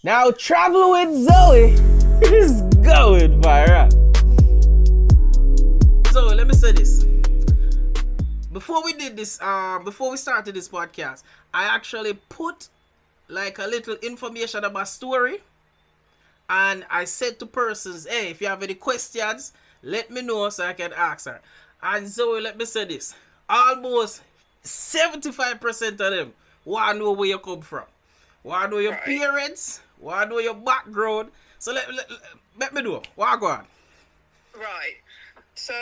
Now Travel with Zoe is going viral. Zoe, let me say this. Before we did this, before we started this podcast, I actually put like a little information about story, and I said to persons, "Hey, if you have any questions, let me know so I can ask her." And Zoe, let me say this: almost 75% of them want to know where you come from, want to know your parents, want to know your background. So let me know. What go on? Right. So,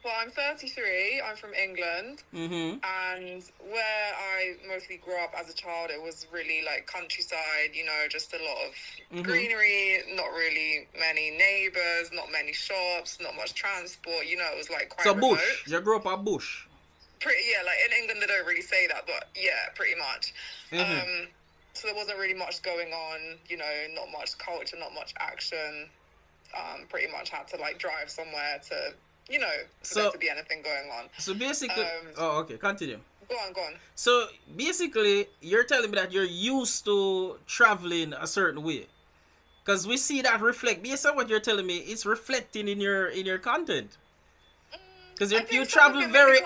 well, I'm 33. I'm from England. And where I mostly grew up as a child, it was really like countryside, just a lot of greenery, not really many neighbors, not many shops, not much transport. It was like quite remote. Bush. You grew up a bush. Yeah, like in England, they don't really say that, but yeah, pretty much. So there wasn't really much going on, not much culture, not much action. Pretty much had to like drive somewhere to, for there to be anything going on. So basically, okay, continue. Go on. So basically, you're telling me that you're used to traveling a certain way, because we see that reflect. Based on what you're telling me, it's reflecting in your content. Because you travel very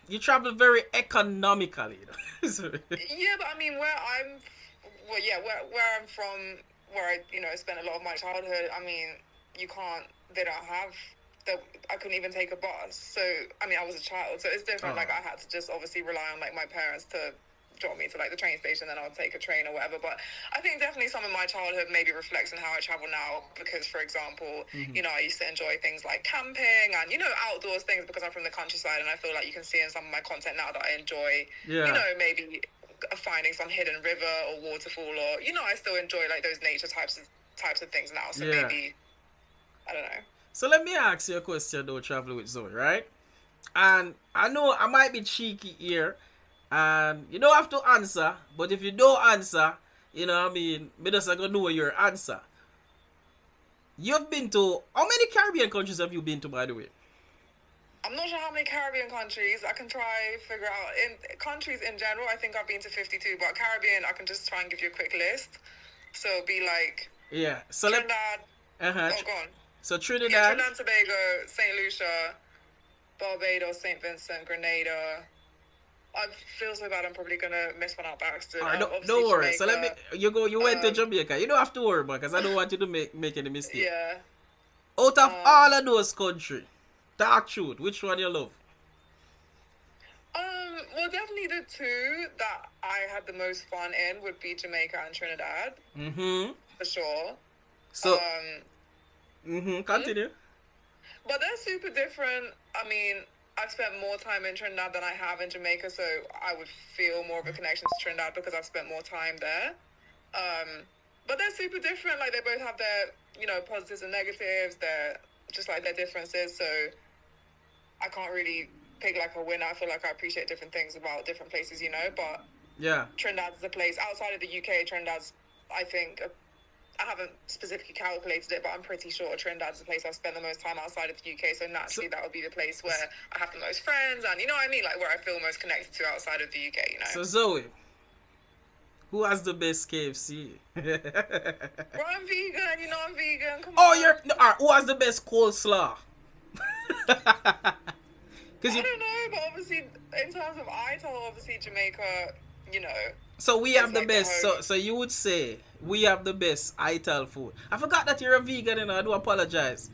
you travel very economically. Yeah, but I mean, where I'm from, where I spent a lot of my childhood. I mean, they don't have. I couldn't even take a bus. So, I mean, I was a child, so it's different. Like, I had to just obviously rely on, like, my parents to drop me to, like, the train station, then I would take a train or whatever. But I think definitely some of my childhood maybe reflects on how I travel now because, for example, I used to enjoy things like camping and, outdoors things because I'm from the countryside, and I feel like you can see in some of my content now that I enjoy, maybe finding some hidden river or waterfall or, I still enjoy, like, those nature types of things now. So maybe, I don't know. So let me ask you a question though, Travel with Zoe, right? And I know I might be cheeky here, and you don't have to answer, but if you don't answer, me just gonna know your answer. You've been to, how many Caribbean countries have you been to, by the way? I'm not sure how many Caribbean countries. I can try figure out. In countries in general, I think I've been to 52, but Caribbean, I can just try and give you a quick list. So it'd be like so Trinidad. Go on. So Trinidad, Trinidad and Tobago, St. Lucia, Barbados, St. Vincent, Grenada. I feel so bad. I'm probably gonna miss one out by accident. Alright, don't worry. So let me. You went to Jamaica. You don't have to worry, because I don't want you to make any mistake. Yeah. Out of all of those countries, talk truth, which one you love? Well, definitely the two that I had the most fun in would be Jamaica and Trinidad. For sure. So. Continue. But they're super different. I mean, I've spent more time in Trinidad than I have in Jamaica, so I would feel more of a connection to Trinidad because I've spent more time there. But they're super different. Like, they both have their, positives and negatives. They're just like their differences. So I can't really pick like a winner. I feel like I appreciate different things about different places, But yeah, Trinidad's a place outside of the UK. Trinidad's, I think, I haven't specifically calculated it, but I'm pretty sure Trinidad's the place I've spent the most time outside of the UK. So naturally, that would be the place where I have the most friends, and you know what I mean, like where I feel most connected to outside of the UK. So Zoe, who has the best KFC? Well, I'm vegan. I'm vegan. Come on. Who has the best coleslaw? I don't know, but obviously, in terms of ITAL, obviously Jamaica, So we have the best. So you would say we have the best ITAL food. I forgot that you're a vegan, and I do apologize.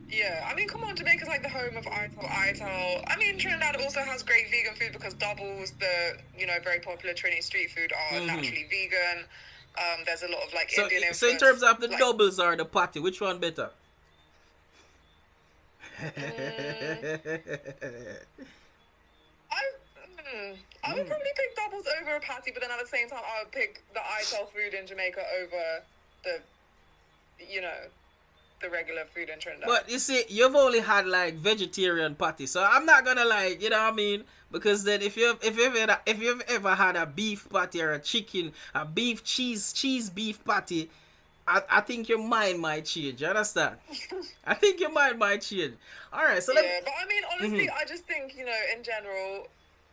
Yeah, I mean, come on, Jamaica's like the home of ITAL. I mean, Trinidad also has great vegan food because Doubles, the very popular Trini street food, are naturally vegan. There's a lot of like Indian influence. So in terms of the doubles or the patty, which one better? I would probably pick doubles over a patty, but then at the same time, I would pick the ITAL food in Jamaica over the regular food in Trinidad. But you see, you've only had like vegetarian patty, so I'm not gonna like, you know what I mean? Because then if you've ever had a beef patty or a beef cheese beef patty, I think your mind might change. You understand? I think your mind might change. All right, so but I mean, honestly, I just think in general,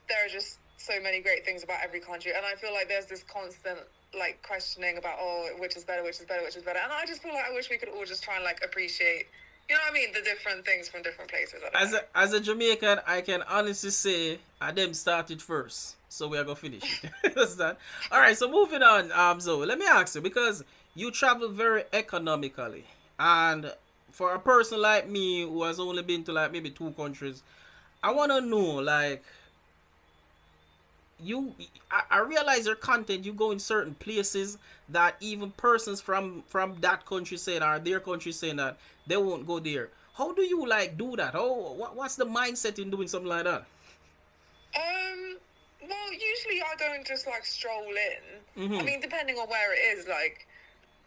there are just so many great things about every country, and I feel like there's this constant like questioning about, oh, which is better, which is better, which is better. And I just feel like I wish we could all just try and like appreciate, you know what I mean, the different things from different places. I don't know. As a Jamaican, I can honestly say I them started first, so we are gonna finish it. Understand? All right. So moving on, Zoe, let me ask you because you travel very economically, and for a person like me who has only been to like maybe two countries, I wanna know like you I realize your content you go in certain places that even persons from that country saying or their country saying that they won't go there. How do you like do that? What's the mindset in doing something like that? Well, usually I don't just like stroll in. I Mm-hmm. mean, depending on where it is, like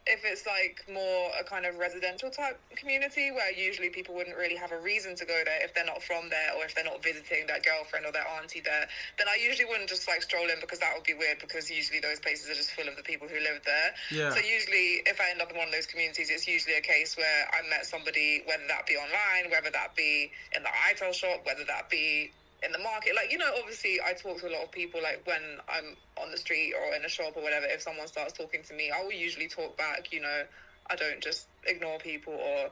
if it's like more a kind of residential type community where usually people wouldn't really have a reason to go there if they're not from there or if they're not visiting their girlfriend or their auntie there, then I usually wouldn't just like stroll in because that would be weird because usually those places are just full of the people who live there. Yeah. So usually if I end up in one of those communities, it's usually a case where I met somebody, whether that be online, whether that be in the ITEL shop, whether that be in the market. Like, you know, obviously I talk to a lot of people, like when I'm on the street or in a shop or whatever. If someone starts talking to me, I will usually talk back, you know. I don't just ignore people or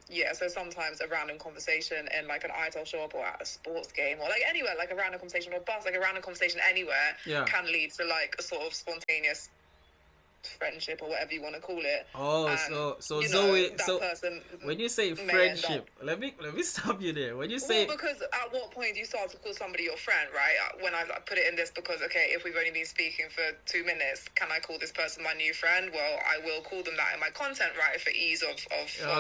yeah, so sometimes a random conversation in like an ITEL shop or at a sports game or like anywhere, like a random conversation or bus, like a random conversation anywhere Yeah. can lead to like a sort of spontaneous friendship or whatever you want to call it. Oh, And so you know, Zoe, that so person when you say may end up. friendship, let me stop you there. When you Well, say because at what point do you start to call somebody your friend, right? When I put it in this, because okay, if we've only been speaking for 2 minutes, can I call this person my new friend? Well, I will call them that in my content, right, for ease of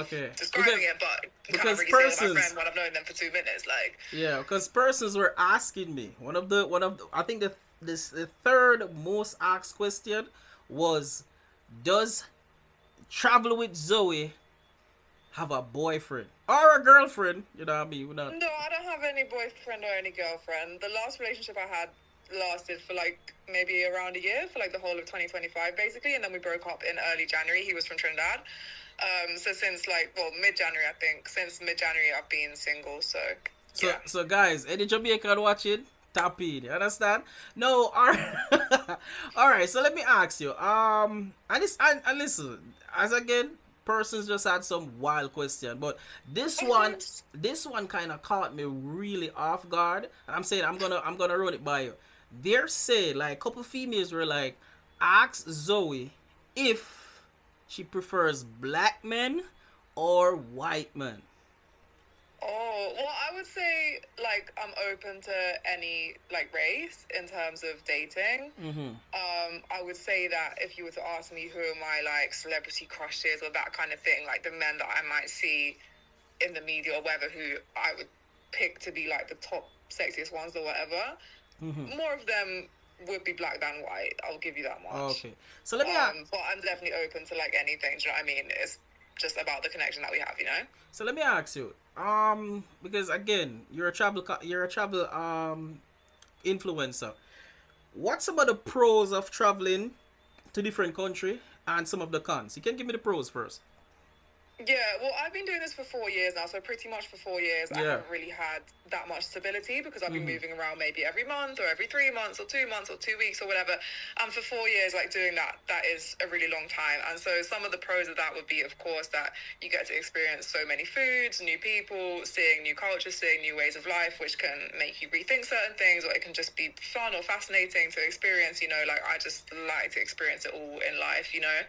okay, describing it. But can I because really say they're my persons, friend when I've known them for 2 minutes? Like, yeah, because persons were asking me one of the I think the third most asked question was, does travel with Zoe have a boyfriend or a girlfriend? You know what I mean? We're not. no, I don't have any boyfriend or any girlfriend. The last relationship I had lasted for like maybe around a year, for like the whole of 2025 basically, and then we broke up in early January. He was from Trinidad. So since like, well, mid-January, I think, since mid-January I've been single. So So yeah. so guys, any Jamaican watching? Tap in, you understand? No, alright. Alright, so let me ask you. And listen, as again, persons just had some wild question, but this Of one course. this one kind of caught me really off guard. And I'm saying I'm gonna run it by you. They're saying like a couple females were like, ask Zoe if she prefers black men or white men. Oh, well, I would say like I'm open to any like race in terms of dating. Mm-hmm. I would say that if you were to ask me who are my like celebrity crushes or that kind of thing, like the men that I might see in the media or whatever, who I would pick to be like the top sexiest ones or whatever, Mm-hmm. more of them would be black than white. I'll give you that much. Okay. So let me ask, But I'm definitely open to like anything. Do you know what I mean? It's just about the connection that we have, you know? so let me ask you. Because again, you're a travel influencer. What's some of the pros of traveling to different country and some of the cons? You can give me the pros first. Yeah, well, I've been doing this for 4 years now, so pretty much for 4 years, I Yeah. haven't really had that much stability because I've been Mm-hmm. moving around maybe every month or every 3 months or 2 months or 2 weeks or whatever. And for 4 years, like doing that, that is a really long time. And so some of the pros of that would be, of course, that you get to experience so many foods, new people, seeing new cultures, seeing new ways of life, which can make you rethink certain things, or it can just be fun or fascinating to experience, you know, like I just like to experience it all in life, you know.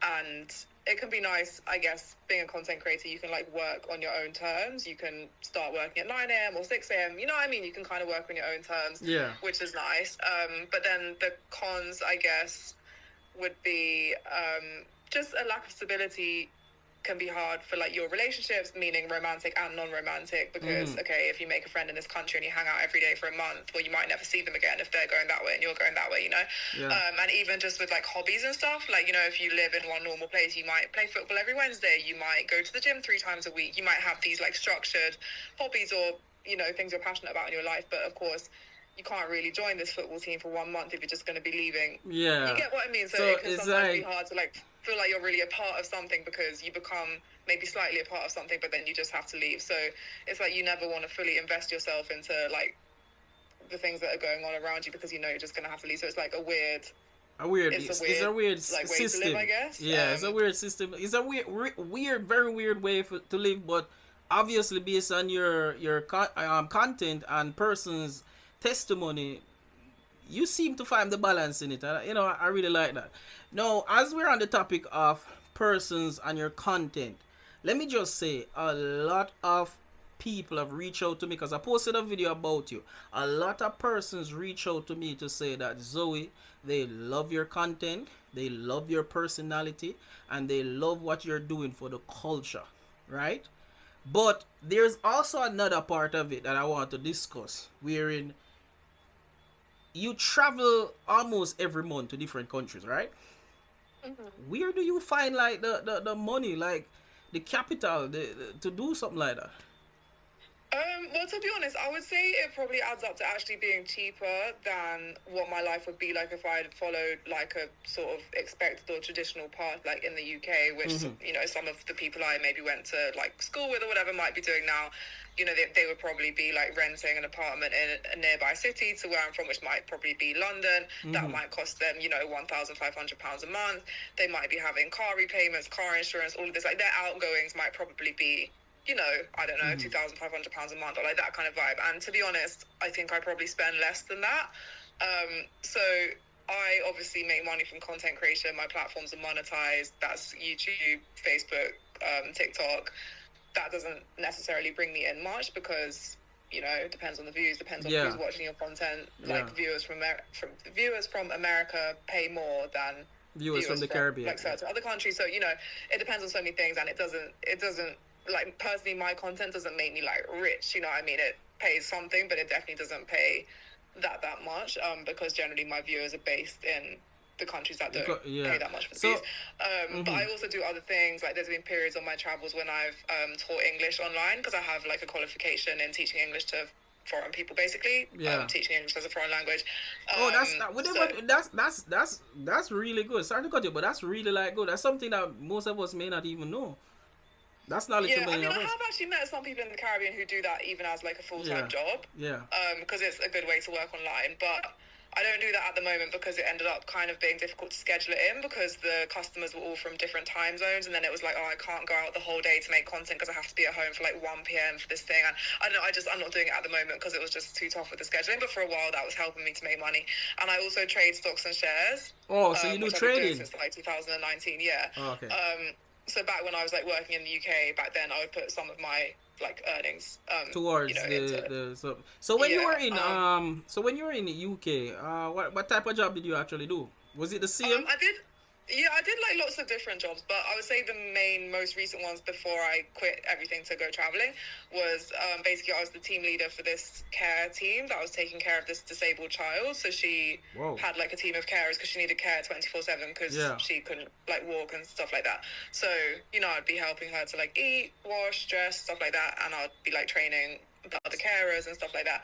And it can be nice, I guess, being a content creator. You can like work on your own terms. You can start working at 9 a.m. or 6 a.m. You know what I mean? You can kind of work on your own terms, Yeah. which is nice. But then the cons, I guess, would be just a lack of stability can be hard for like your relationships, meaning romantic and non-romantic, because okay, if you make a friend in this country and you hang out every day for a month, well, you might never see them again if they're going that way and you're going that way, you know. Yeah. And even just with like hobbies and stuff, like, you know, if you live in one normal place, you might play football every Wednesday, you might go to the gym 3 times a week, you might have these like structured hobbies or, you know, things you're passionate about in your life, but of course you can't really join this football team for 1 month if you're just going to be leaving. Yeah. You get what I mean? So So it can it's sometimes be like hard to like feel like you're really a part of something because you become maybe slightly a part of something, but then you just have to leave. So it's like you never want to fully invest yourself into like the things that are going on around you because you know you're just gonna have to leave. So it's like a weird it's a weird like way system. to live, I guess. Yeah, it's a weird system. It's a weird, very weird way to live, but obviously based on your content and person's testimony, you seem to find the balance in it. You know, I really like that. Now, as we're on the topic of persons and your content, let me just say a lot of people have reached out to me because I posted a video about you. A lot of persons reach out to me to say that Zoe, they love your content, they love your personality, and they love what you're doing for the culture, right? But there's also another part of it that I want to discuss, wherein you travel almost every month to different countries, right? Where do you find like the money, like the capital, to do something like that? Well, to be honest, I would say it probably adds up to actually being cheaper than what my life would be like if I had followed like a sort of expected or traditional path, like in the UK, which, you know, some of the people I maybe went to like school with or whatever might be doing now. You know, they would probably be like renting an apartment in a nearby city to where I'm from, which might probably be London. That might cost them, you know, £1,500 a month. They might be having car repayments, car insurance, all of this. Like their outgoings might probably be, you know, I don't know, £2,500 a month or like that kind of vibe. And to be honest, I think I probably spend less than that. So I obviously make money from content creation. My platforms are monetized. That's YouTube, Facebook, TikTok. That doesn't necessarily bring me in much because, you know, it depends on the views, depends on who's watching your content. Like viewers from America pay more than viewers from the Caribbean, like certain other countries. So, you know, it depends on so many things, and it doesn't like, personally, my content doesn't make me like rich, you know what I mean? It pays something, but it definitely doesn't pay that much, because generally my viewers are based in the countries that don't pay that much for the views. But I also do other things. Like there's been periods on my travels when I've taught English online because I have like a qualification in teaching English to foreign people, basically. Teaching English as a foreign language. That's really good. Sorry to cut you, but that's really like good. That's something that most of us may not even know. That's knowledge. Yeah, I mean, I have actually met some people in the Caribbean who do that even as like a full-time job. Yeah. Because it's a good way to work online, but I don't do that at the moment because it ended up kind of being difficult to schedule it in because the customers were all from different time zones, and then it was like, oh, I can't go out the whole day to make content because I have to be at home for like 1 p.m. for this thing. And I don't know, I'm not doing it at the moment because it was just too tough with the scheduling, but for a while that was helping me to make money. And I also trade stocks and shares. Oh, so you do trading? Since like 2019, yeah. Oh, okay. So back when I was like working in the UK, back then I would put some of my like earnings towards, you know, so when you were in when you were in the UK, what type of job did you actually do? Was it the same? I did like lots of different jobs, but I would say the most recent ones before I quit everything to go traveling was basically I was the team leader for this care team that was taking care of this disabled child. So she had like a team of carers because she needed care 24/7 because she couldn't like walk and stuff like that. So, you know, I'd be helping her to like eat, wash, dress, stuff like that, and I'd be like training the other carers and stuff like that.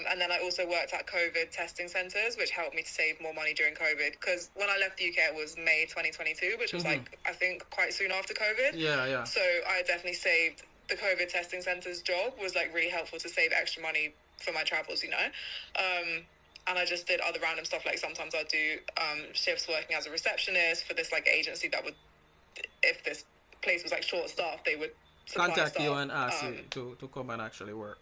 And then I also worked at COVID testing centres, which helped me to save more money during COVID. Because when I left the UK, it was May 2022, which was like, I think, quite soon after COVID. Yeah. So I definitely saved the COVID testing centres job was like really helpful to save extra money for my travels, you know. And I just did other random stuff. Like sometimes I'd do shifts working as a receptionist for this like agency that would, if this place was like short staffed, they would contact you and ask you to come and actually work.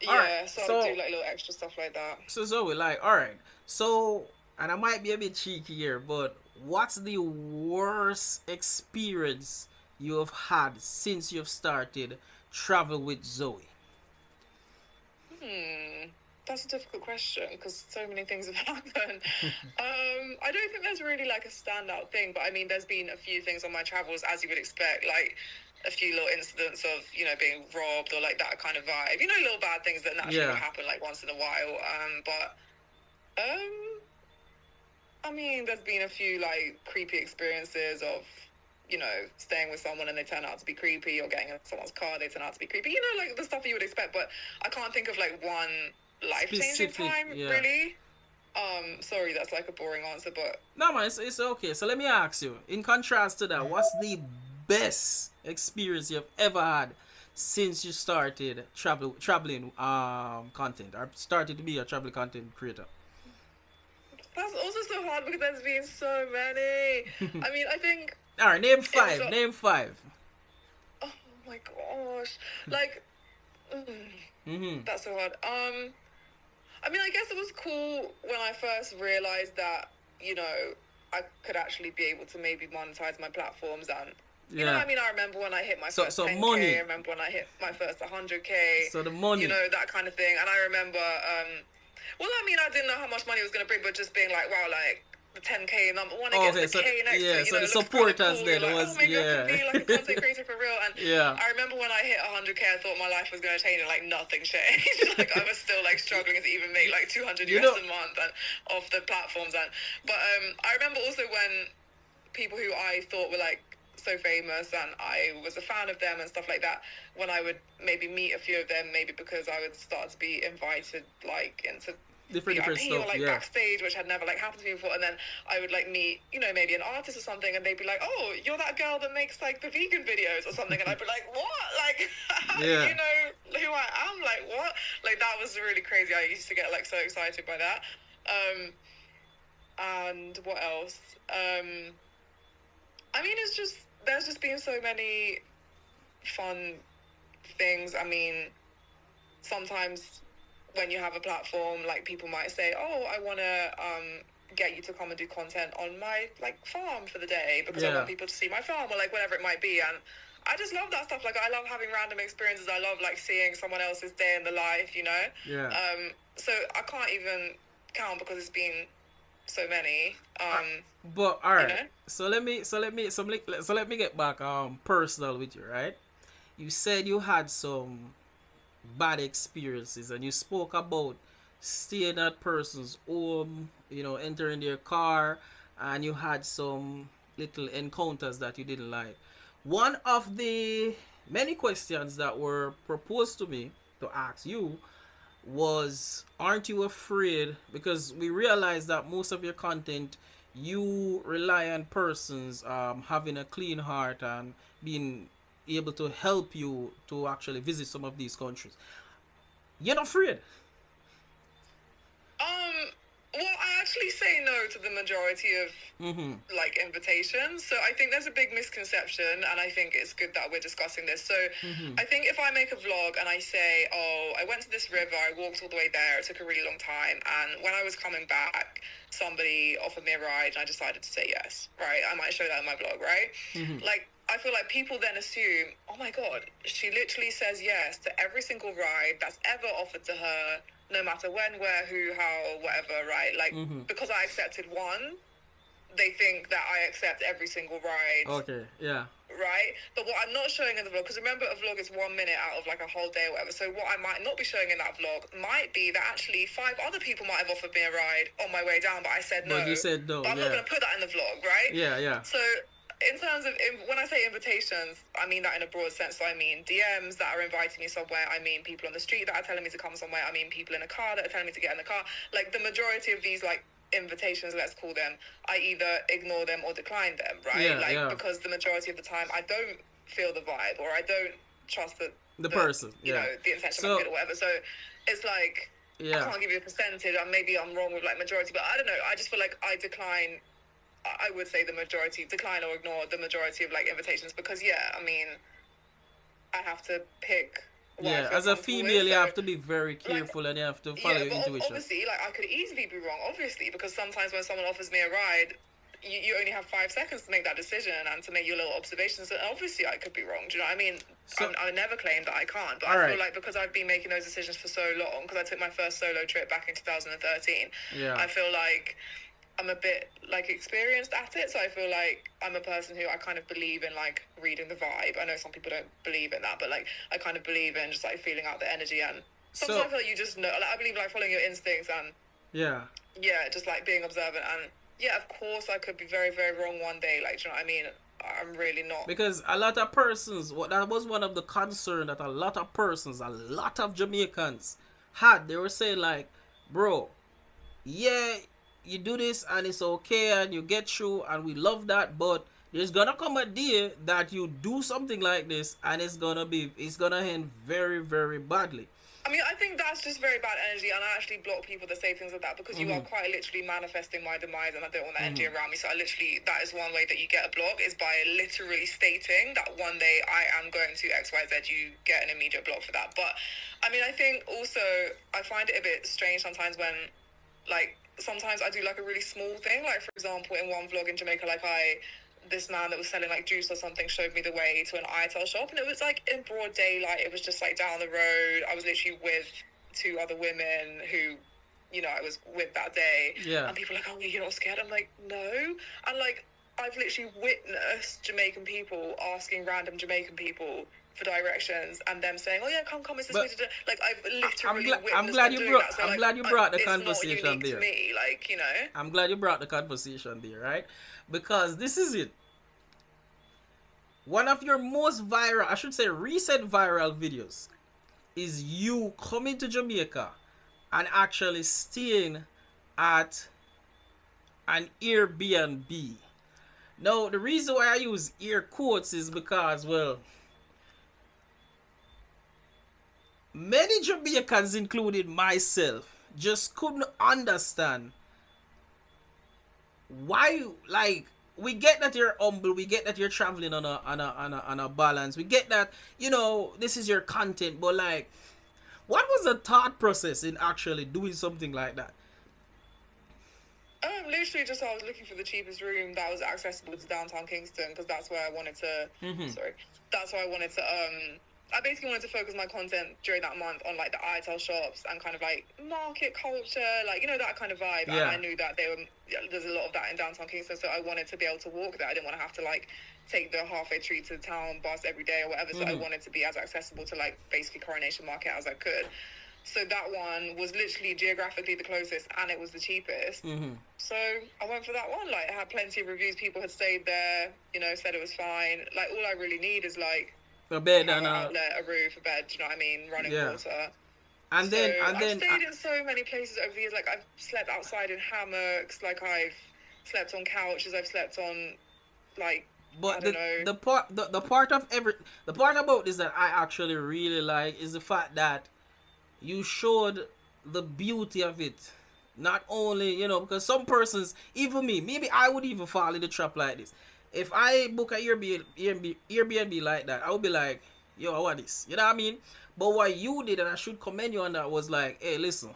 So I do like little extra stuff like that. So Zoe, like, all right. So, and I might be a bit cheeky here, but what's the worst experience you have had since you've started Travel with Zoe? That's a difficult question because so many things have happened. I don't think there's really like a standout thing, but I mean, there's been a few things on my travels, as you would expect, like a few little incidents of, you know, being robbed or like that kind of vibe. You know, little bad things that naturally will happen like once in a while. I mean, there's been a few like creepy experiences of, you know, staying with someone and they turn out to be creepy, or getting in someone's car, they turn out to be creepy. You know, like the stuff you would expect, but I can't think of like one life-changing time, really. Sorry, that's like a boring answer, but... No, man, it's okay. So let me ask you, in contrast to that, what's the best experience you've ever had since you started traveling content, or started to be a travel content creator? That's also so hard because there's been so many. I mean, I think All right, name it was. five. Name five. Oh my gosh, like Mm-hmm. that's so hard. I mean, I guess it was cool when I first realized that, you know, I could actually be able to maybe monetize my platforms and, you know, Yeah. I mean, I remember when I hit my So first so 10K, money. I remember when I hit my first 100K, So the you money. know, that kind of thing. And I remember, well, I mean, I didn't know how much money it was going to bring, but just being like, wow, like, the 10K number, when it Oh, gets okay, the so K next to yeah, it, you so know, the it looks kind of supporters cool. then You're like, oh, was maybe I could yeah. be like a content creator for real. And Yeah. I remember when I hit 100K, I thought my life was going to change, and like nothing changed. Like I was still like struggling to even make like 200 You US know, a month and off the platforms. And but I remember also when people who I thought were like so famous and I was a fan of them and stuff like that, when I would maybe meet a few of them, maybe because I would start to be invited like into different VIP or stuff, like yeah. backstage, which had never like happened to me before, and then I would like meet, you know, maybe an artist or something, and they'd be like, "Oh, you're that girl that makes like the vegan videos or something," and I'd be like, "What? Like, Yeah. you know who I am? Like, what?" Like that was really crazy. I used to get like so excited by that. And what else? I mean, it's just there's just been so many fun things. I mean, sometimes when you have a platform, like people might say, "Oh, I want to get you to come and do content on my like farm for the day because I want people to see my farm," or like whatever it might be. And I just love that stuff. Like I love having random experiences. I love like seeing someone else's day in the life, you know. Yeah. So I can't even count because it's been so many. But all right. You know? So let me get back personal with you, right? You said you had some bad experiences and you spoke about staying at person's home, you know, entering their car, and you had some little encounters that you didn't like. One of the many questions that were proposed to me to ask you was, aren't you afraid, because we realize that most of your content you rely on persons having a clean heart and being able to help you to actually visit some of these countries. You're not afraid. Well, I actually say no to the majority of like invitations. So I think there's a big misconception, and I think it's good that we're discussing this. So I think if I make a vlog and I say, "Oh, I went to this river, I walked all the way there, it took a really long time, and when I was coming back, somebody offered me a ride, and I decided to say yes," right? I might show that in my vlog, right? Like, I feel like people then assume, "Oh my God, she literally says yes to every single ride that's ever offered to her, no matter when, where, who, how, whatever," right? Like, because I accepted one, they think that I accept every single ride. Okay, yeah. Right? But what I'm not showing in the vlog, because remember, a vlog is 1 minute out of like a whole day or whatever. So what I might not be showing in that vlog might be that actually 5 other people might have offered me a ride on my way down, but I said no. But you said no, But I'm not going to put that in the vlog, right? Yeah, yeah. So in terms of, when I say invitations, I mean that in a broad sense. So I mean DMs that are inviting me somewhere. I mean people on the street that are telling me to come somewhere. I mean people in a car that are telling me to get in the car. Like the majority of these like invitations, let's call them, I either ignore them or decline them, right? Because the majority of the time I don't feel the vibe, or I don't trust the person, you know, the intention of it or whatever. So it's like, I can't give you a percentage, and maybe I'm wrong with like majority, but I don't know. I just feel like I decline. I would say the majority decline or ignore the majority of like invitations, because I mean, I have to pick. As a female, you have to be very careful, and you have to follow your intuition. Obviously, like I could easily be wrong, obviously, because sometimes when someone offers me a ride, you only have 5 seconds to make that decision and to make your little observations. And obviously, I could be wrong. Do you know what I mean? So, I never claim that I can't, but I feel like because I've been making those decisions for so long, because I took my first solo trip back in 2013, I feel like I'm a bit like experienced at it, so I feel like I'm a person who I kind of believe in like reading the vibe. I know some people don't believe in that, but like I kind of believe in just like feeling out the energy, and sometimes I feel like you just know. Like I believe like following your instincts and just like being observant. And of course I could be very, very wrong one day. Like, do you know what I mean? I'm really not, because a lot of persons. That was one of the concern that a lot of persons, a lot of Jamaicans had. They were saying like, bro, you do this and it's okay and you get through and we love that, but There's gonna come a day that you do something like this, and it's gonna end very, very badly. I mean, I think that's just very bad energy, and I actually block people that say things like that because you are quite literally manifesting my demise, and I don't want that energy around me. So that is one way that you get a block, is by literally stating that one day I am going to X, Y, Z. You get an immediate block for that. But I mean, I think also I find it a bit strange sometimes when, like, sometimes I do like a really small thing. Like, for example, in one vlog in Jamaica, like this man that was selling like juice or something showed me the way to an ITEL shop, and it was like in broad daylight. It was just like down the road. I was literally with two other women who, I was with that day. Yeah. And people are like, oh, you're not scared? I'm like, no. And like, I've literally witnessed Jamaican people asking random Jamaican people for directions, and them saying, "Oh yeah, come, it's this way to do." Like, I've literally witnessed I'm glad them you doing brought. that. So, I'm like, glad you brought the it's conversation not unique there. to me, like, I'm glad you brought the conversation there, right? Because this is it. One of your most viral, I should say recent viral videos, is you coming to Jamaica and actually staying at an Airbnb. Now, the reason why I use air quotes is because, well, many Jamaicans, including myself, just couldn't understand why, like, we get that you're humble, we get that you're traveling on a balance, we get that, this is your content, but like, what was the thought process in actually doing something like that? Literally just I was looking for the cheapest room that was accessible to downtown Kingston, because that's where I wanted to. Sorry, that's where I wanted to. I basically wanted to focus my content during that month on like the ITEL shops and kind of like market culture, like that kind of vibe. Yeah. And I knew that there's a lot of that in downtown Kingston, so I wanted to be able to walk there. I didn't want to have to like take the halfway tree to the town bus every day or whatever. So I wanted to be as accessible to like basically Coronation Market as I could. So that one was literally geographically the closest, and it was the cheapest. So I went for that one. Like, it had plenty of reviews. People had stayed there, said it was fine. Like, all I really need is like a bed an and outlet, a roof, a bed. Do you know what I mean? Running water. And then I've stayed in so many places over the years. Like, I've slept outside in hammocks. Like, I've slept on couches. I've slept on like. But the part about this that I actually really like is the fact that you showed the beauty of it. Not only, because some persons, even me, maybe I would even fall in the trap like this. If I book an Airbnb like that, I would be like, yo, I want this. You know what I mean? But what you did, and I should commend you on that, was like, hey, listen,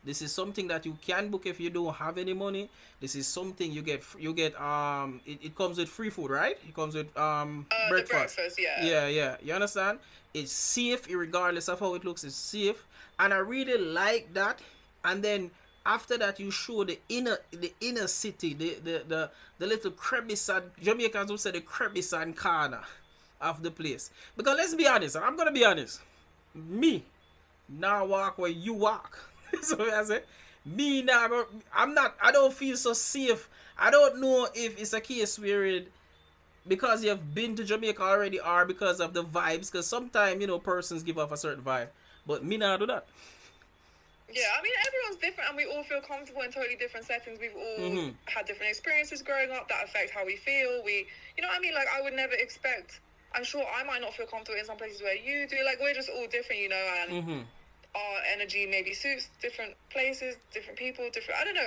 this is something that you can book if you don't have any money. This is something you get it comes with free food, right? It comes with breakfast. The breakfast, yeah. Yeah. You understand? It's safe, regardless of how it looks, it's safe. And I really like that. And then after that, you show the inner city, the little crevice, and Jamaicans would say the crevice and corner of the place. Because let's be honest, and I'm gonna be honest, me now walk where you walk. So I say, me now, I don't feel so safe. I don't know if it's a case where because you've been to Jamaica already, or because of the vibes, because sometimes, persons give off a certain vibe, but me now do that. Yeah, I mean, everyone's different, and we all feel comfortable in totally different settings. We've all had different experiences growing up that affect how we feel. You know what I mean? Like, I would never expect, I'm sure I might not feel comfortable in some places where you do. Like, we're just all different, and our energy maybe suits different places, different people, I don't know.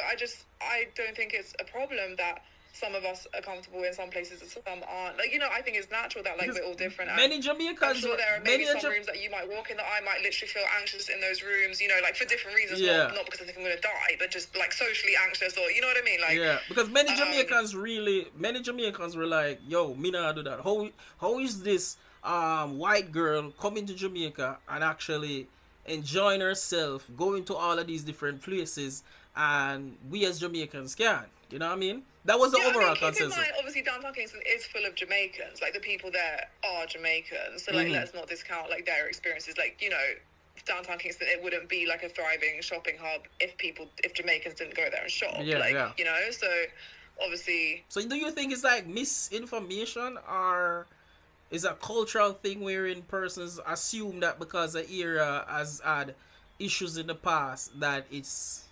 I don't think it's a problem that some of us are comfortable in some places and some aren't. Like, I think it's natural that, like, we're all different. Many Jamaicans, I'm sure there are maybe some rooms that you might walk in that I might literally feel anxious in those rooms, like, for different reasons. Yeah. Not because I think I'm going to die, but just, like, socially anxious, or, you know what I mean? Like, yeah, because many Jamaicans were like, yo, me not do that. How is this white girl coming to Jamaica and actually enjoying herself, going to all of these different places, and we as Jamaicans can't? You know what I mean? That was the overall consensus. Keep in mind, obviously, downtown Kingston is full of Jamaicans. Like, the people there are Jamaicans. So, like, let's not discount, like, their experiences. Like, downtown Kingston, it wouldn't be, like, a thriving shopping hub if Jamaicans didn't go there and shop. So, obviously... So, do you think it's, like, misinformation, or is a cultural thing wherein persons assume that because the area has had issues in the past, that it's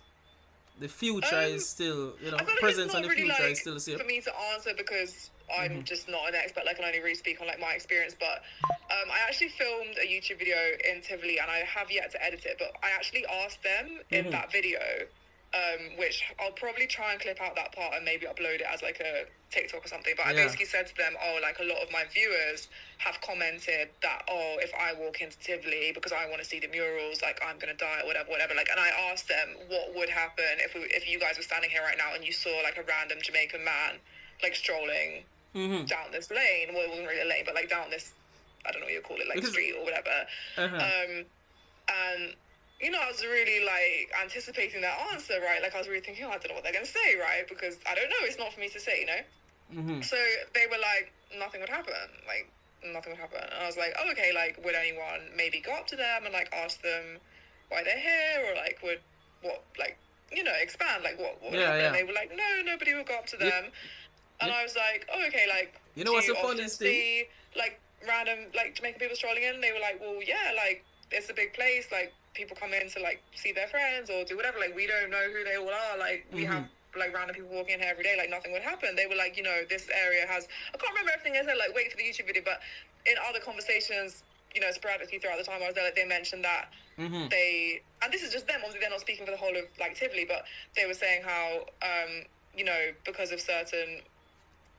the future is still, you know, I feel like it's presence and not the really future like is still the same. for me to answer because I'm just not an expert. Like, I can only really speak on like my experience. But I actually filmed a YouTube video in Tivoli, and I have yet to edit it. But I actually asked them in that video, which I'll probably try and clip out that part and maybe upload it as like a TikTok or something. But I basically said to them, oh, like a lot of my viewers have commented that, oh, if I walk into Tivoli because I want to see the murals, like I'm gonna die or whatever. Like, and I asked them what would happen if you guys were standing here right now and you saw like a random Jamaican man like strolling down this lane. Well, it wasn't really a lane, but like down this, I don't know what you call it, like street or whatever. And you know, I was really like anticipating that answer, right? Like I was really thinking, oh, I don't know what they're gonna say, right? Because I don't know, it's not for me to say, you know. So they were like, nothing would happen, like nothing would happen. And I was like, oh, okay, like would anyone maybe go up to them and like ask them why they're here, or like would what, like, you know, expand, like what would happen? And they were like, no, nobody would go up to them. And I was like, oh, okay, like, you know what's the funniest thing? See, like, random, like, Jamaican people strolling in? They were like, well, yeah, like, it's a big place, like, people come in to, like, see their friends or do whatever, like, we don't know who they all are, like, we have, like, random people walking in here every day, like, nothing would happen. They were like, you know, this area has, I can't remember everything I said, like, wait for the YouTube video, but in other conversations, you know, sporadically throughout the time I was there, like, they mentioned that they, and this is just them, obviously they're not speaking for the whole of, like, Tivoli, but they were saying how, you know, because of certain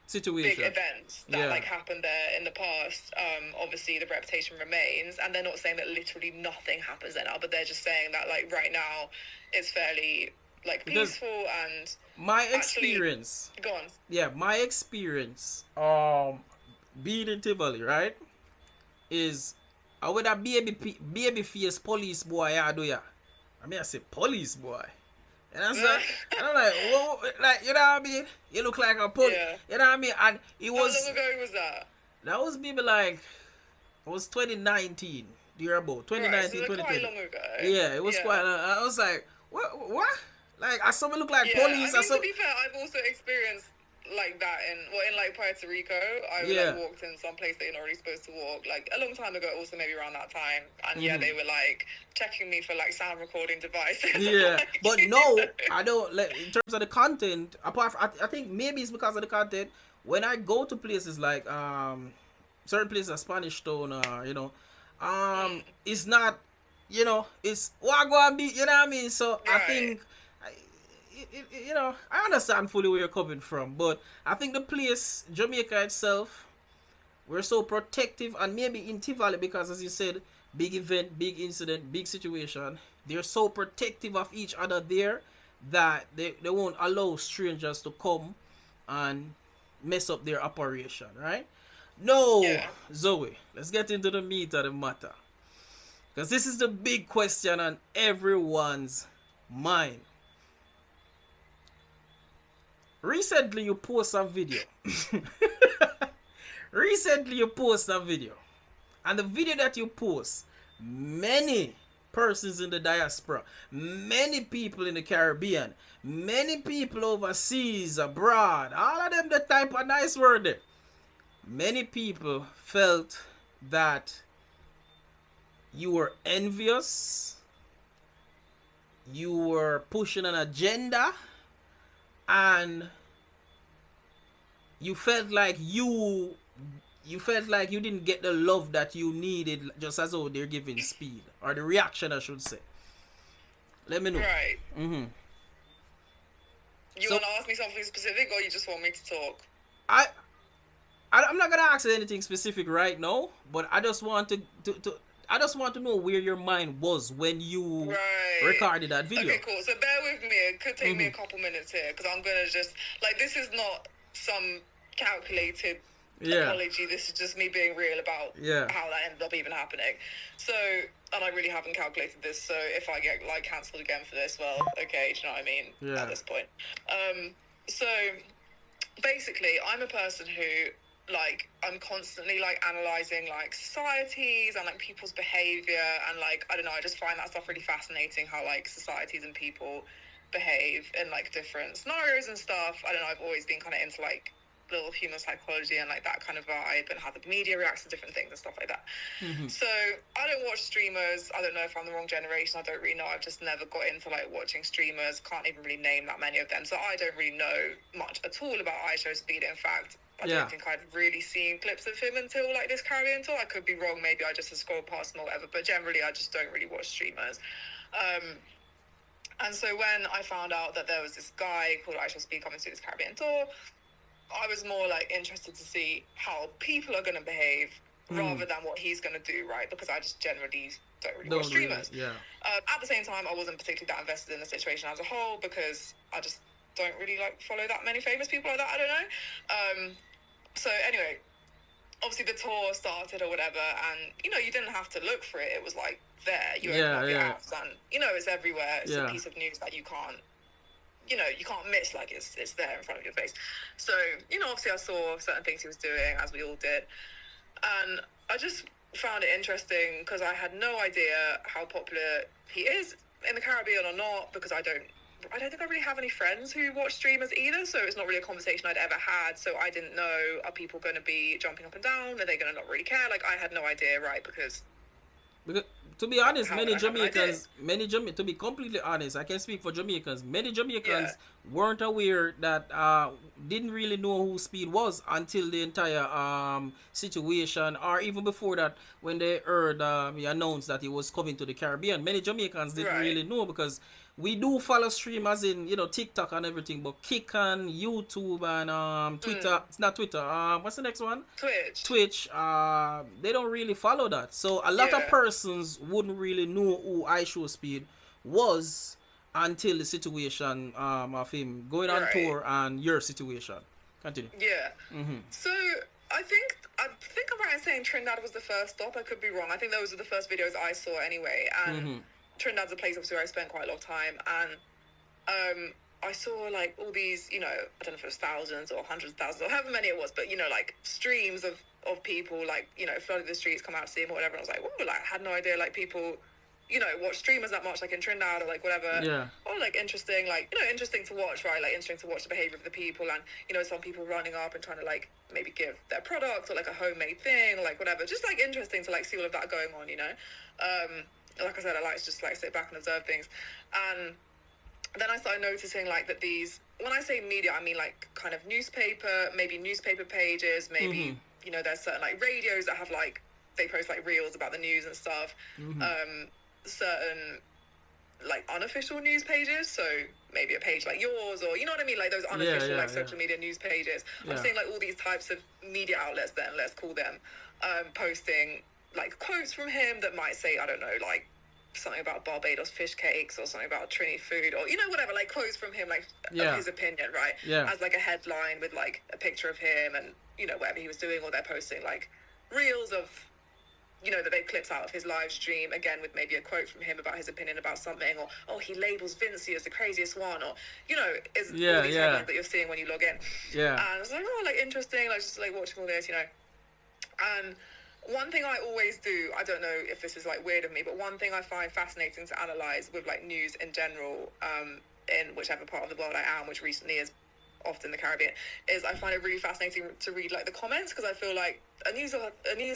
situation, big events that like happened there in the past, obviously the reputation remains, and they're not saying that literally nothing happens there now, but they're just saying that like right now it's fairly like peaceful. And my experience actually, go on. Yeah, my experience being in Tivoli, right, is I would a baby face police boy. I do ya. I mean, I say police boy. And I'm like, whoa, like, you know what I mean? You look like a police. You know what I mean? And it was. How long ago was that? That was maybe like, it was 2019, thereabout. 2019, right, so 2020. Quite long ago. Yeah, it was quite. I was like, what? Like, I saw me look like police. I mean, to be fair, I've also experienced like that in like Puerto Rico. I like walked in some place that you're not really supposed to walk, like a long time ago, also maybe around that time, and they were like checking me for like sound recording devices. Like, but no, I don't, like, in terms of the content, apart from, I think maybe it's because of the content. When I go to places like certain places like Spanish Town, you know, it's not, you know, it's Wagwan beat, you know what I mean? So I think you know, I understand fully where you're coming from, but I think the place, Jamaica itself, we're so protective, and maybe in Tivoli, because as you said, big event, big incident, big situation, they're so protective of each other there that they won't allow strangers to come and mess up their operation, right? No, Zoe, let's get into the meat of the matter, because this is the big question on everyone's mind. Recently, you post a video. And the video that you post, many persons in the diaspora, many people in the Caribbean, many people overseas, abroad, all of them the type of nice word there. Many people felt that you were envious, you were pushing an agenda, and you felt like you didn't get the love that you needed, just as though they're giving speed, or the reaction, I should say. Let me know. Right. You want to ask me something specific, or you just want me to talk? I'm not gonna ask anything specific right now, but I just want to I just want to know where your mind was when you recorded that video. Okay, cool. So bear with me. It could take me a couple minutes here, because I'm going to just, like, this is not some calculated apology. This is just me being real about how that ended up even happening. So, and I really haven't calculated this, so if I get, like, cancelled again for this, well, okay, do you know what I mean? At this point. So, basically, I'm a person who, like, I'm constantly like analyzing like societies and like people's behavior, and like, I don't know, I just find that stuff really fascinating, how like societies and people behave in like different scenarios and stuff. I don't know, I've always been kind of into like little human psychology and like that kind of vibe, and how the media reacts to different things and stuff like that. So I don't watch streamers. I don't know if I'm the wrong generation. I don't really know. I've just never got into like watching streamers. Can't even really name that many of them. So I don't really know much at all about Ishowspeed. In fact, I don't think I'd really seen clips of him until like this Caribbean tour. I could be wrong. Maybe I just have scrolled past him or whatever. But generally, I just don't really watch streamers. And so when I found out that there was this guy called Ishowspeed coming to this Caribbean tour, I was more like interested to see how people are going to behave rather than what he's going to do, right? Because I just generally don't really watch streamers. At the same time, I wasn't particularly that invested in the situation as a whole, because I just don't really like follow that many famous people like that. I don't know. So anyway, obviously the tour started or whatever, and you know, you didn't have to look for it. It was like there. You open up your apps and you know it's everywhere. It's a piece of news that you can't miss. Like it's there in front of your face. So you know, obviously I saw certain things he was doing, as we all did, and I just found it interesting because I had no idea how popular he is in the Caribbean or not, because I don't think I really have any friends who watch streamers either, so it's not really a conversation I'd ever had. So I didn't know, are people going to be jumping up and down? Are they going to not really care? Like, I had no idea, right? Because to be honest, to be completely honest, I can speak for Jamaicans. Many Jamaicans weren't aware that, didn't really know who Speed was until the entire situation, or even before that, when they heard he announced that he was coming to the Caribbean. Many Jamaicans didn't really know, because we do follow streamers in, you know, TikTok and everything, but Kick and YouTube and Twitter, it's not Twitter, what's the next one? Twitch, they don't really follow that. So a lot of persons wouldn't really know who Ishowspeed was until the situation of him going on tour and your situation. Continue. So I think I'm right in saying Trinidad was the first stop. I could be wrong. I think those were the first videos I saw anyway, and Trinidad's a place obviously where I spent quite a lot of time, and I saw like all these, you know, I don't know if it was thousands or hundreds of thousands or however many it was, but you know, like streams of people, like, you know, flooded the streets, come out to see him or whatever. And I was like, whoa, like I had no idea like people, you know, watch streamers that much, like in Trinidad or like whatever. Oh, like interesting, like, you know, interesting to watch, right? Like interesting to watch the behavior of the people, and you know, some people running up and trying to like maybe give their product or like a homemade thing or like whatever. Just like interesting to like see all of that going on, you know. Like I said, I like to just like sit back and observe things. And then I started noticing like that these, when I say media, I mean like kind of newspaper, maybe newspaper pages, maybe, you know, there's certain like radios that have like, they post like reels about the news and stuff. Certain like unofficial news pages, so maybe a page like yours, or you know what I mean, like those unofficial social media news pages. I'm seeing like all these types of media outlets, then let's call them, posting like quotes from him that might say, I don't know, like something about Barbados fish cakes or something about Trini food, or you know, whatever, like quotes from him, like of his opinion, right? As like a headline with like a picture of him and you know whatever he was doing, or they're posting like reels of, you know, that they clipped out of his live stream, again with maybe a quote from him about his opinion about something, or oh, he labels Vinci as the craziest one, or you know, is all these headlines that you're seeing when you log in. And I was like, oh, like interesting, like just like watching all this, you know. And one thing I always do, I don't know if this is like weird of me, but one thing I find fascinating to analyze with like news in general, in whichever part of the world I am, which recently is often the Caribbean, is I find it really fascinating to read like the comments, because I feel like a news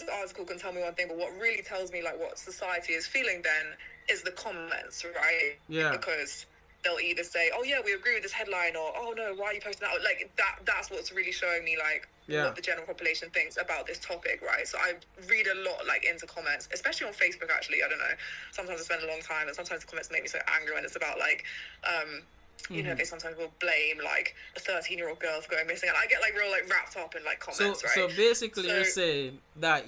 article can tell me one thing, but what really tells me like what society is feeling then is the comments, right? Because they'll either say, oh yeah, we agree with this headline, or oh no, why are you posting that? Like that's what's really showing me like what the general population thinks about this topic, right? So I read a lot like into comments, especially on Facebook actually. I don't know, sometimes I spend a long time, and sometimes the comments make me so angry when it's about like you know, they sometimes will blame like a 13-year-old girl for going missing, and I get like real like wrapped up in like comments, right? So basically you're saying that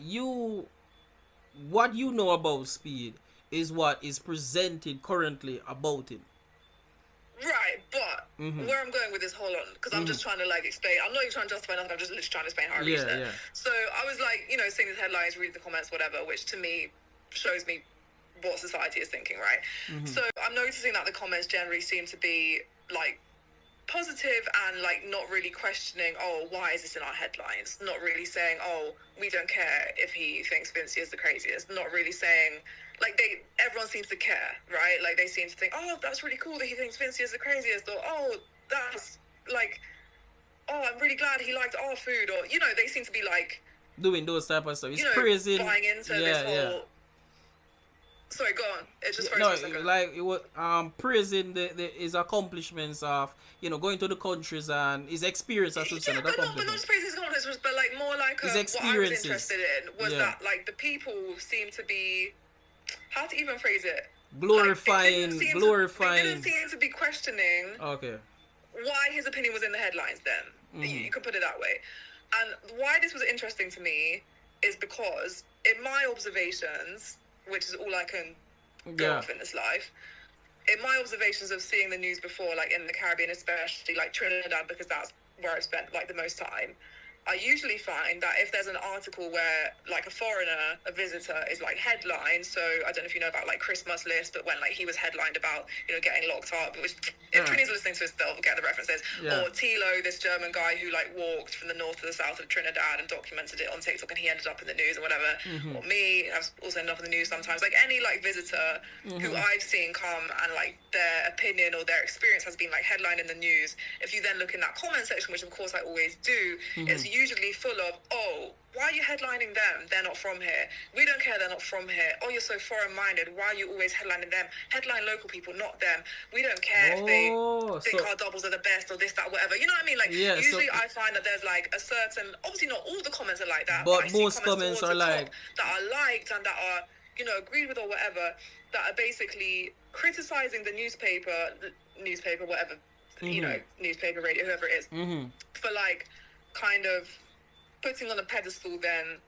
what you know about Speed is what is presented currently about him. Right, but where I'm going with this, hold on, because I'm just trying to like explain. I'm not even trying to justify nothing. I'm just literally trying to explain how I reached it. So I was like, you know, seeing these headlines, read the comments, whatever, which to me shows me what society is thinking, right? So I'm noticing that the comments generally seem to be like positive and like not really questioning, oh, why is this in our headlines? Not really saying, oh, we don't care if he thinks Vinci is the craziest. Not really saying, like, everyone seems to care, right? Like, they seem to think, oh, that's really cool that he thinks Vinci is the craziest, or oh, that's like, oh, I'm really glad he liked our food, or you know, they seem to be like doing those type of stuff. It's you know praising. buying into this whole. Sorry, go on. It just froze No, for a second. like it was praising his accomplishments of going to the countries and his experience. I should say, Yeah, not but not just praising his accomplishments, but like more like his what I was experiences. interested in was that like the people seem to be, how to even phrase it, glorifying. They didn't seem to be questioning. Okay. Why his opinion was in the headlines then. You could put it that way. And why this was interesting to me is because in my observations, which is all I can go off in this life, in my observations of seeing the news before, like in the Caribbean, especially like Trinidad, because that's where I've spent like the most time, I usually find that if there's an article where like a foreigner, a visitor is like headlined, so I don't know if you know about like Christmas List, but when like he was headlined about, getting locked up, which if Trini's listening to this, they'll get the references. Or Tilo, this German guy who like walked from the north to the south of Trinidad and documented it on TikTok, and he ended up in the news and whatever. Or me, I've also ended up in the news sometimes. Like any like visitor who I've seen come and like their opinion or their experience has been like headlined in the news. If you then look in that comment section, which of course I always do, it's usually full of, oh, why are you headlining them? They're not from here. We don't care, they're not from here. Oh, you're so foreign-minded. Why are you always headlining them? Headline local people, not them. We don't care if they think our doubles are the best or this, that, whatever. You know what I mean? Like, usually I find that there's like a certain, obviously not all the comments are like that, but I most see comments are like that are liked and that are, agreed with or whatever, that are basically criticizing the newspaper, whatever, newspaper, radio, whoever it is, for like kind of putting on a pedestal then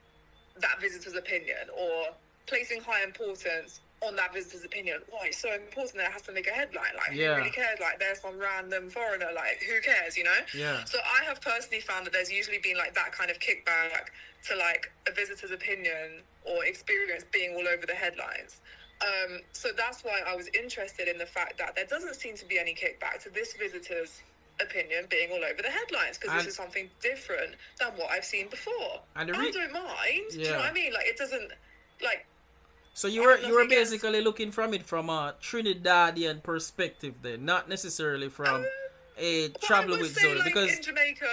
that visitor's opinion, or placing high importance on that visitor's opinion. Oh, it's so important that it has to make a headline. Like, who really cares? Like, there's some random foreigner. Like, who cares, Yeah. So I have personally found that there's usually been, like, that kind of kickback to, like, a visitor's opinion or experience being all over the headlines. So that's why I was interested in the fact that there doesn't seem to be any kickback to this visitor's opinion being all over the headlines, because this is something different than what I've seen before. And I don't mind. Do you know what I mean? Like, it doesn't, like... So you were basically looking from it from a Trinidadian perspective then, not necessarily from a traveler with Zoe, like, because in Jamaica,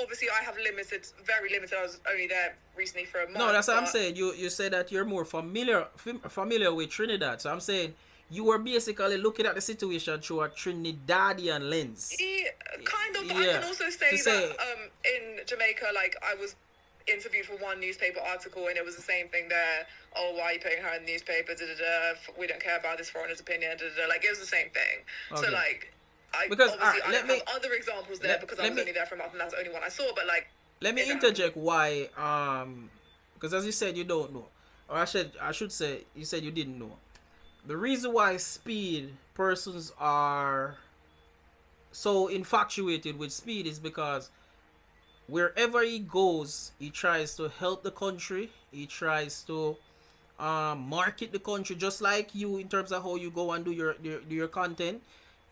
obviously I have very limited. I was only there recently for a month. No, that's what I'm saying. You said that you're more familiar with Trinidad. So I'm saying you were basically looking at the situation through a Trinidadian lens. Yeah, kind of. But I can also say that in Jamaica, like, I was interviewed for one newspaper article and it was the same thing there. Oh, why are you putting her in the newspaper? We don't care about this foreigner's opinion. Like, it was the same thing. Okay. So, like, I have other examples there because I was only there for a month and that's the only one I saw. But, like, let me interject why. Because as you said, you don't know, or I should say, you said you didn't know. The reason why Speed persons are so infatuated with Speed is because wherever he goes, he tries to help the country. He tries to market the country, just like you in terms of how you go and do your content.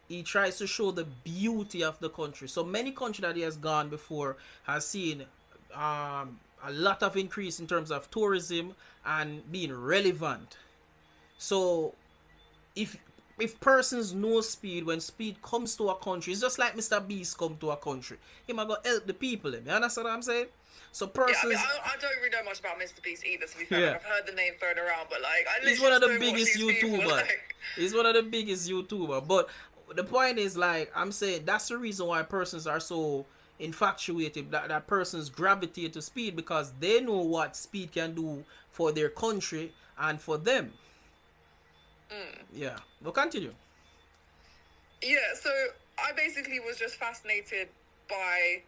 He tries to show the beauty of the country. So many countries that he has gone before has seen a lot of increase in terms of tourism and being relevant. So if persons know Speed, when Speed comes to a country, it's just like Mr. Beast come to a country. He might go help the people. You understand what I'm saying? So persons... Yeah, I don't really know much about Mr. Beast either, to be fair. Like, I've heard the name thrown around, but like... He's one of the biggest YouTubers. He's one of the biggest YouTubers. But the point is, like, I'm saying that's the reason why persons are so infatuated, that persons gravitate to Speed, because they know what Speed can do for their country and for them. Yeah, we'll continue. Yeah, so I basically was just fascinated by,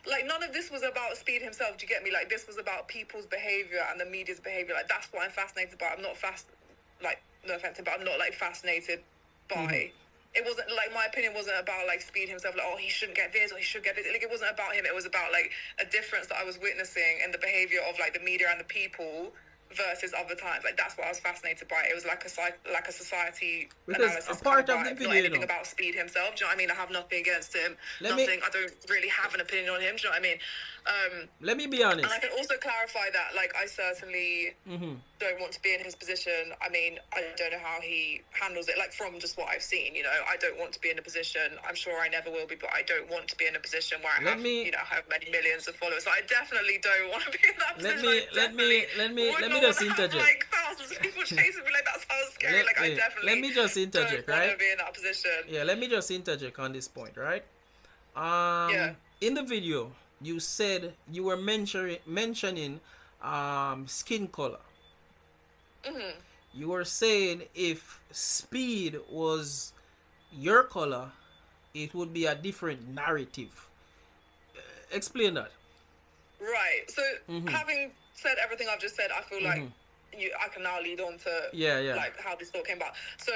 like, none of this was about Speed himself, do you get me? Like, this was about people's behavior and the media's behavior. Like, that's what I'm fascinated by. I'm not no offense, but I'm not, like, fascinated by... It wasn't, like, my opinion wasn't about, like, Speed himself, like, oh, he shouldn't get this or he should get this. Like, it wasn't about him. It was about, like, a difference that I was witnessing in the behavior of, like, the media and the people versus other times. Like, that's what I was fascinated by. It was like a society analysis. A part of the video, not anything about Speed himself. Do you know what I mean? I have nothing against him. I don't really have an opinion on him. Do you know what I mean? Let me be honest. And I can also clarify that, like, I certainly don't want to be in his position. I mean, I don't know how he handles it, like from just what I've seen, you know. I don't want to be in a position, I'm sure I never will be, but I don't want to be in a position where I have, you know, have many millions of followers. So I definitely don't want to be in that position. Let me just interject. Have, like, thousands of people chasing me, like, that sounds scary. I definitely let me just interject, don't right? want to be in that position. Yeah, let me just interject on this point, right? In the video, you said you were mentioning skin color. Mm-hmm. You were saying if speed was your color, it would be a different narrative. Explain that. Right. So having said everything I've just said, I feel like I can now lead on to like how this thought came about. So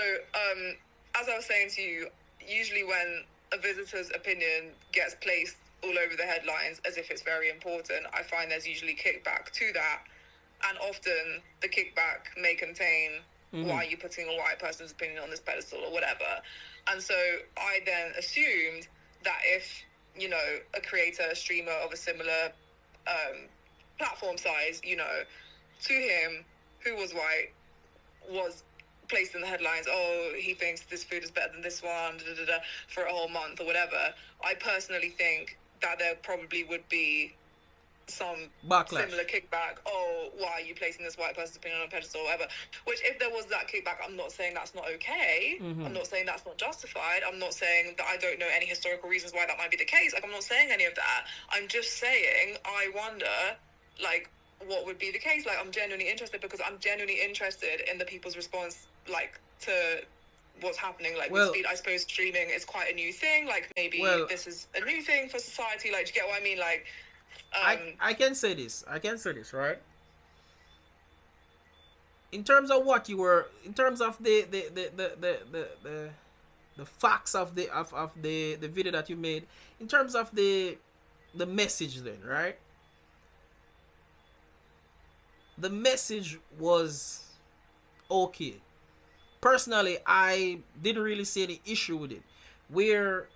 as I was saying to you, usually when a visitor's opinion gets placed all over the headlines as if it's very important, I find there's usually kickback to that. And often the kickback may contain, why are you putting a white person's opinion on this pedestal or whatever? And so I then assumed that if, you know, a creator, a streamer of a similar platform size, you know, to him, who was white, was placed in the headlines, oh, he thinks this food is better than this one, for a whole month or whatever, I personally think that there probably would be some backlash, similar kickback. Oh, why are you placing this white person's opinion on a pedestal or whatever? Which, if there was that kickback, I'm not saying that's not okay. I'm not saying that's not justified. I'm not saying that I don't know any historical reasons why that might be the case. Like, I'm not saying any of that. I'm just saying I wonder, like, what would be the case. Like, I'm genuinely interested because I'm genuinely interested in the people's response, like, to what's happening, like, with speed. I suppose streaming is quite a new thing. Like, maybe this is a new thing for society. Like, do you get what I mean? Like, I can say this, right? In terms of what you were, in terms of the facts of the video that you made, in terms of the message, then, right? The message was okay. Personally, I didn't really see any issue with it. Where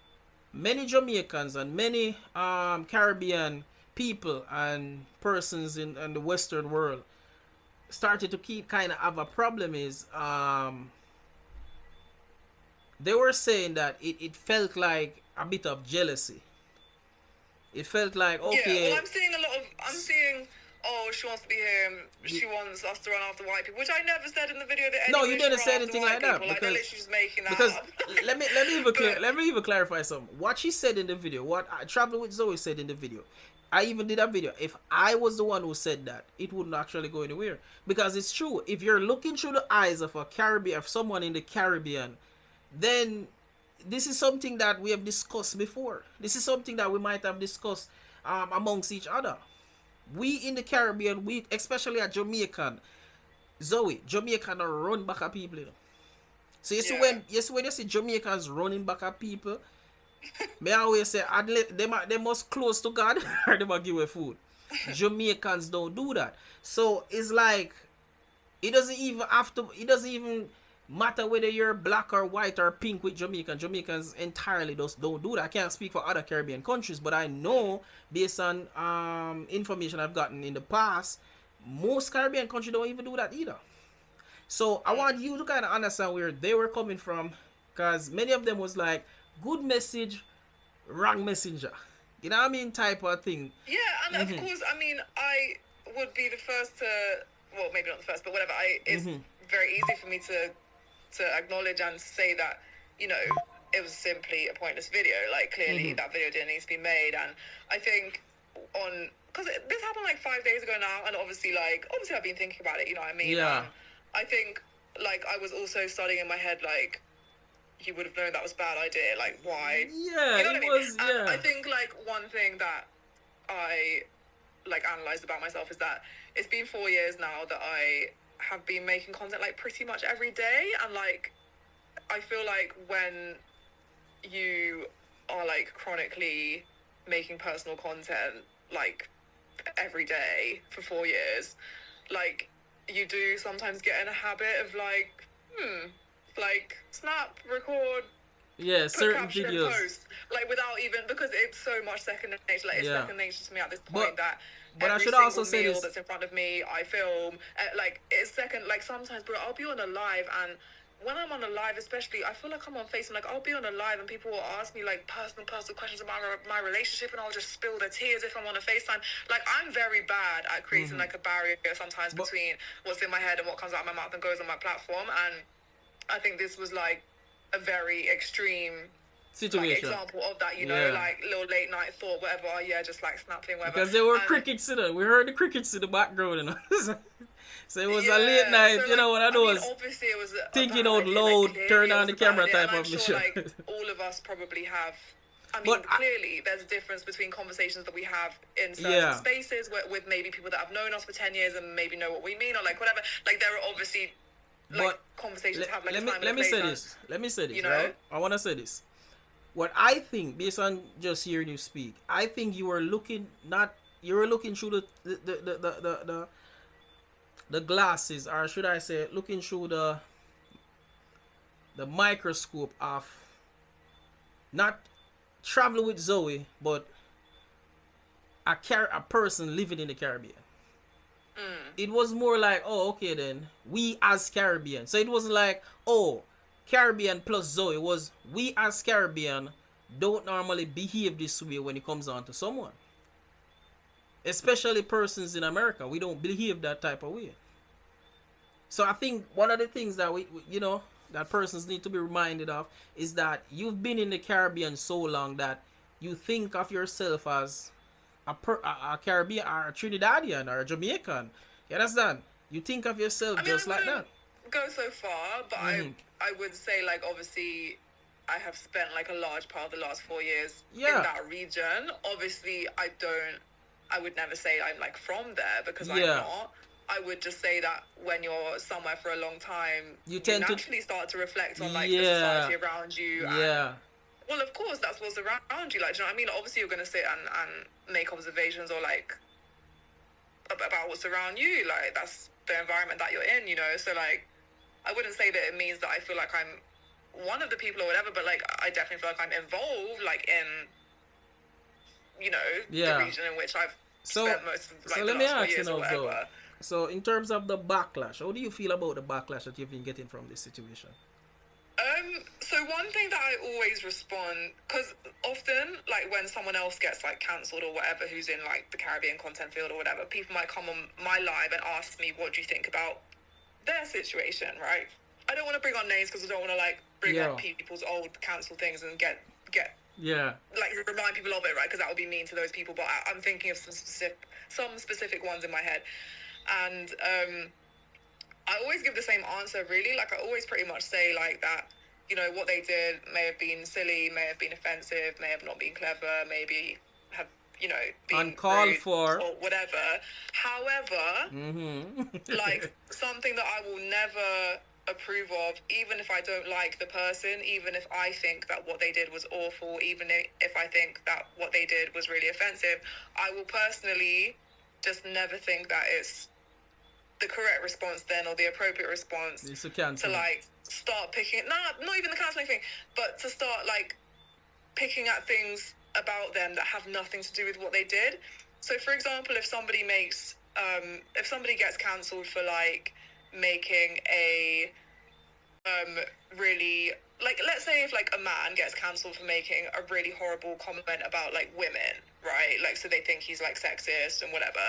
many Jamaicans and many Caribbean people and persons in the Western world started to keep kind of have a problem is they were saying that it felt like a bit of jealousy. It felt like, okay. Yeah, well, I'm seeing, oh, she wants to be here, she wants us to run after white people, which I never said in the video that no, you didn't say anything like that. Because, like, they're literally just making that because up. let me even clarify something. What she said in the video, what Travelwithzoe said in the video, I even did a video. If I was the one who said that, it wouldn't actually go anywhere. Because it's true. If you're looking through the eyes of of someone in the Caribbean, then this is something that we have discussed before. This is something that we might have discussed amongst each other. We in the Caribbean, we especially at Jamaican, Jamaican are run back at people. You know? So you see when you see Jamaicans running back at people, me always say they must close to God or they must give away food. Jamaicans don't do that. So it's like it doesn't even matter whether you're black or white or pink with Jamaican. Jamaicans entirely just don't do that. I can't speak for other Caribbean countries, but I know based on information I've gotten in the past, most Caribbean countries don't even do that either. So I want you to kind of understand where they were coming from, because many of them was like, good message, wrong messenger. You know what I mean? Type of thing. Yeah, and of course, I mean, I would be the first to, well, maybe not the first, but whatever. It's very easy for me to acknowledge and say that, you know, it was simply a pointless video. Like, clearly that video didn't need to be made. And I think because this happened like 5 days ago now, and obviously I've been thinking about it, you know what I mean? Yeah. I think, like, I was also studying in my head, like, he would have known that was a bad idea. Like, why? Yeah, you know what I mean? And yeah. I think, like, one thing that I, like, analysed about myself is that it's been 4 years now that I have been making content, like, pretty much every day. And, like, I feel like when you are, like, chronically making personal content, like, every day for 4 years, like, you do sometimes get in a habit of, like, like, snap, record, Yeah, put certain caption and videos. post, like without even, because it's so much second nature. Like it's Yeah. second nature to me at this point But that but I every should also single say meal this. that's in front of me, I film. Like it's second. Like sometimes, bro, I'll be on a live and. When I'm on a live, especially, I feel like I'm on Facebook. Like I'll be on a live and people will ask me like personal questions about my relationship, and I'll just spill their tears if I'm on a FaceTime. Like I'm very bad at creating like a barrier sometimes But between what's in my head and what comes out of my mouth and goes on my platform. And I think this was like a very extreme like situation. example of that, you know, Yeah. like little late night thought, whatever. Oh yeah, just like snapping, whatever. Because there were And crickets in it. We heard the crickets in the background, you know. So it was a late yeah, night, so you know, like one of I mean, those obviously it was a thinking bad out idea. loud, Like clearly turn it on was the a bad camera idea, type and I'm of sure mission. like all of us probably have. I mean, But clearly there's a difference between conversations that we have in certain Yeah. spaces with maybe people that have known us for 10 years and maybe know what we mean or like whatever. Like there are obviously like but conversations have like let a me time and let a me place. say And, this. Let me say this, you know? right? I want to say this. What I think, based on just hearing you speak, I think you were looking not you were looking through the glasses, or should I say, looking through the microscope of not travel with Zoe, but a person living in the Caribbean. It was more like, oh, okay, then we as Caribbean. So it wasn't like, oh, Caribbean plus Zoe. It was we as Caribbean don't normally behave this way when it comes on to someone, especially persons in America. We don't behave that type of way. So I think one of the things that that persons need to be reminded of is that you've been in the Caribbean so long that you think of yourself as a Caribbean or a Trinidadian or a Jamaican. You understand? You think of yourself I mean, just I like wouldn't that. go so far, but I would say like obviously I have spent like a large part of the last 4 years in that region. Obviously, I would never say I'm like from there because I'm not. I would just say that when you're somewhere for a long time, you naturally start to reflect on like the society around you. And, well, of course, that's what's around you. Like, do you know what I mean? Like, obviously, you're going to sit and make observations or like about what's around you. Like, that's the environment that you're in, you know? So, like, I wouldn't say that it means that I feel like I'm one of the people or whatever, but like, I definitely feel like I'm involved, like, in, you know, the region in which I've spent most of like, the last 4 years or whatever. So, in terms of the backlash, how do you feel about the backlash that you've been getting from this situation? So one thing that I always respond, because often, like, when someone else gets, like, cancelled or whatever, who's in, like, the Caribbean content field or whatever, people might come on my live and ask me, what do you think about their situation, right? I don't want to bring on names because I don't want to, like, bring up people's old cancelled things and get like, remind people of it, right? Because that would be mean to those people, but I'm thinking of some specific ones in my head. And, I always give the same answer, really. Like, I always pretty much say, like, that, you know, what they did may have been silly, may have been offensive, may have not been clever, maybe have, you know, been uncalled for or whatever. However, like, something that I will never approve of, even if I don't like the person, even if I think that what they did was awful, even if I think that what they did was really offensive, I will personally just never think that it's the correct response then, or the appropriate response to like start picking not even the counseling thing, but to start like picking at things about them that have nothing to do with what they did. So for example, if somebody gets cancelled for like making a really, like, let's say if like a man gets cancelled for making a really horrible comment about like women, right? Like, so they think he's like sexist and whatever.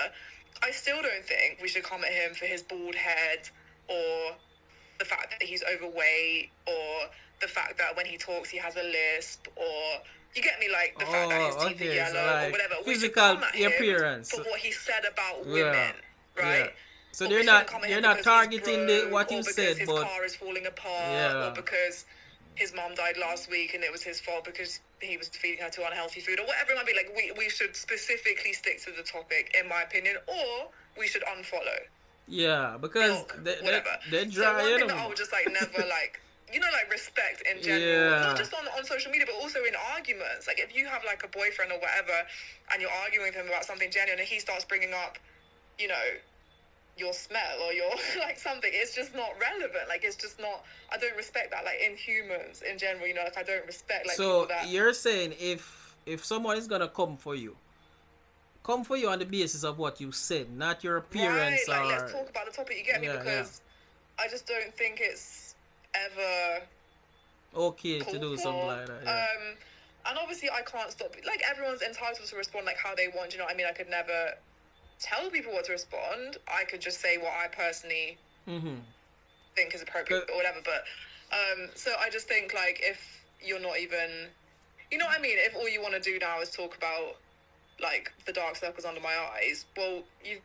I still don't think we should come at him for his bald head, or the fact that he's overweight, or the fact that when he talks he has a lisp, or you get me, like the fact that his teeth are yellow, like, or whatever. Physical appearance for what he said about women, right? So they're not targeting what you said, his but car is falling apart, or because his mom died last week and it was his fault because he was feeding her too unhealthy food, or whatever it might be. Like, we should specifically stick to the topic, in my opinion, or we should unfollow. Yeah, because they're dry. So one thing that I would just like never like, you know, like respect in general, not just on social media, but also in arguments. Like, if you have like a boyfriend or whatever, and you're arguing with him about something genuine, and he starts bringing up, you know, your smell or your like something. It's just not relevant. Like, it's just not. I don't respect that. Like, in humans in general, you know, like I don't respect like So people that. you're saying if someone is gonna come for you on the basis of what you said, not your appearance, right, like, or let's talk about the topic. You get me? yeah, Because I just don't think it's ever okay to called do for. something like that. Yeah. And obviously I can't stop. Like, everyone's entitled to respond like how they want. You know what I mean? I could never tell people what to respond. I could just say what I personally think is appropriate or whatever. But so I just think, like, if you're not even, you know what I mean? If all you want to do now is talk about like the dark circles under my eyes, well, you've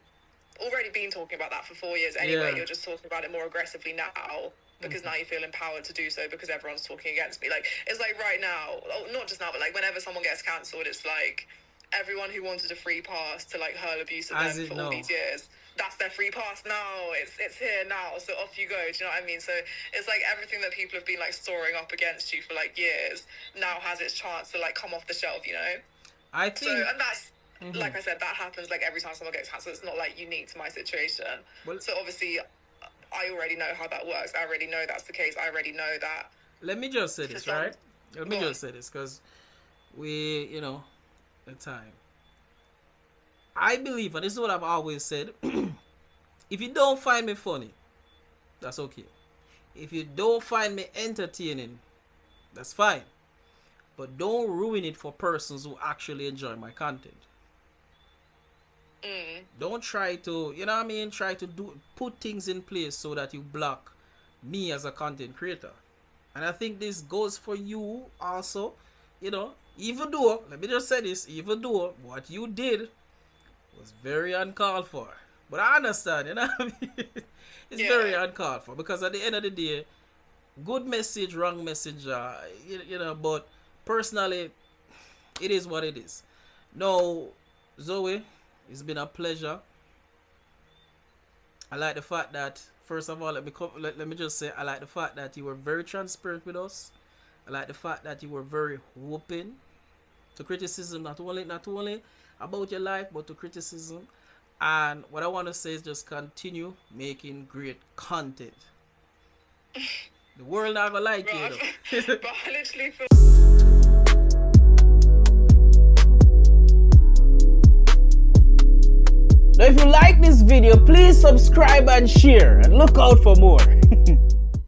already been talking about that for 4 years anyway. Yeah. You're just talking about it more aggressively now because now you feel empowered to do so because everyone's talking against me. Like, it's like right now, not just now, but like whenever someone gets cancelled, it's like everyone who wanted a free pass to like hurl abuse at them for all these years, that's their free pass now. It's here now, so off you go. Do you know what I mean? So it's like everything that people have been like storing up against you for like years now has its chance to like come off the shelf, you know? I think So, and that's like I said, that happens like every time someone gets cancelled. It's not like unique to my situation. Well, so obviously I already know how that works. I already know that's the case. I already know that. Let me just say this, right? Let me just say this, because we, you know, the time. I believe, and this is what I've always said, if you don't find me funny, that's okay. If you don't find me entertaining, that's fine. But don't ruin it for persons who actually enjoy my content. Don't try to, you know what I mean, try to put things in place so that you block me as a content creator. And I think this goes for you also. You know, even though, let me just say this, even though what you did was very uncalled for. But I understand, you know what I mean? It's very uncalled for, because at the end of the day, good message, wrong message, you know, but personally, it is what it is. Now, Zoe, it's been a pleasure. I like the fact that, first of all, let me just say, I like the fact that you were very transparent with us. I like the fact that you were very open to criticism, not only about your life, but to criticism. And what I want to say is just continue making great content. The world not gonna like you, though. But I literally feel. Now, if you like this video, please subscribe and share, and look out for more.